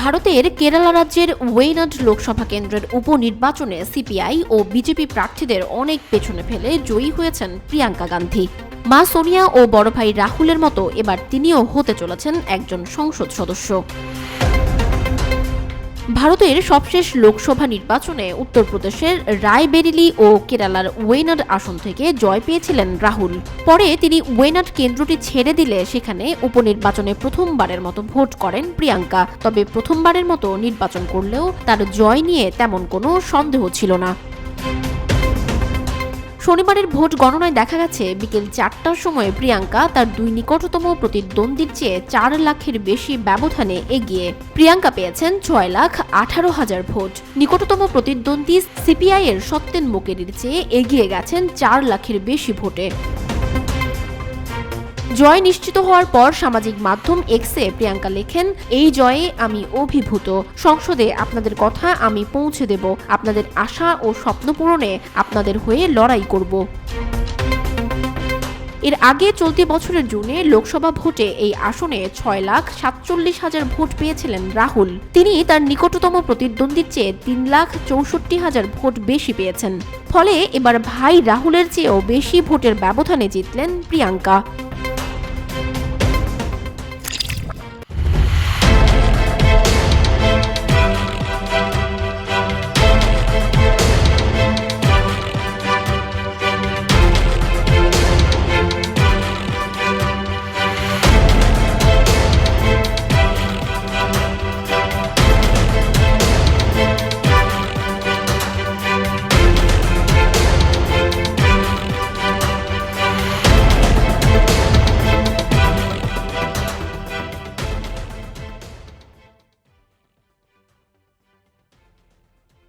ভারতের কেরালা রাজ্যের ওয়েনাড লোকসভা কেন্দ্রের উপনির্বাচনে সিপিআই ও বিজেপি প্রার্থীদের অনেক পেছনে ফেলে জয়ী হয়েছেন প্রিয়াঙ্কা গান্ধী। মা সোনিয়া ও বড় ভাই রাহুলের মতো এবার তিনিও হতে চলেছেন একজন সংসদ সদস্য। ভারতের সবশেষ লোকসভা নির্বাচনে উত্তরপ্রদেশের রায়বেরিলি ও কেরালার ওয়েনাড আসন থেকে জয় পেয়েছিলেন রাহুল। পরে তিনি ওয়েনাড কেন্দ্রটি ছেড়ে দিলে সেখানে উপনির্বাচনে প্রথমবারের মতো ভোট করেন প্রিয়াঙ্কা। তবে প্রথমবারের মতো নির্বাচন করলেও তার জয় নিয়ে তেমন কোনো সন্দেহ ছিল না। শনিবারের ভোট গণনায় দেখা গেছে বিকেল 4টার সময় প্রিয়াঙ্কা তার দুই নিকটতম প্রতিদ্বন্দ্বীর চেয়ে 4 লাখের বেশি ব্যবধানে এগিয়ে। প্রিয়াঙ্কা পেয়েছেন 6,18,000 ভোট। নিকটতম প্রতিদ্বন্দ্বী সিপিআই এর সত্যেন মুকেরির চেয়ে এগিয়ে গেছেন 4 লাখের বেশি ভোটে। জয় নিশ্চিত হওয়ার পর সামাজিক মাধ্যম এক্সে প্রিয়াঙ্কা লেখেন, এই জয়ে আমি অভিভূত। সংসদে আপনাদের কথা আমি পৌঁছে দেব। আপনাদের আশা ও স্বপ্ন পূরণে আপনাদের হয়ে লড়াই করব। এর আগে চলতি বছরের জুনে লোকসভা ভোটে এই আসনে 6,47,000 ভোট পেয়েছিলেন রাহুল। তিনি তার নিকটতম প্রতিদ্বন্দ্বীর চেয়ে 3,64,000 ভোট বেশি পেয়েছেন। ফলে এবার ভাই রাহুলের চেয়েও বেশি ভোটের ব্যবধানে জিতলেন প্রিয়াঙ্কা।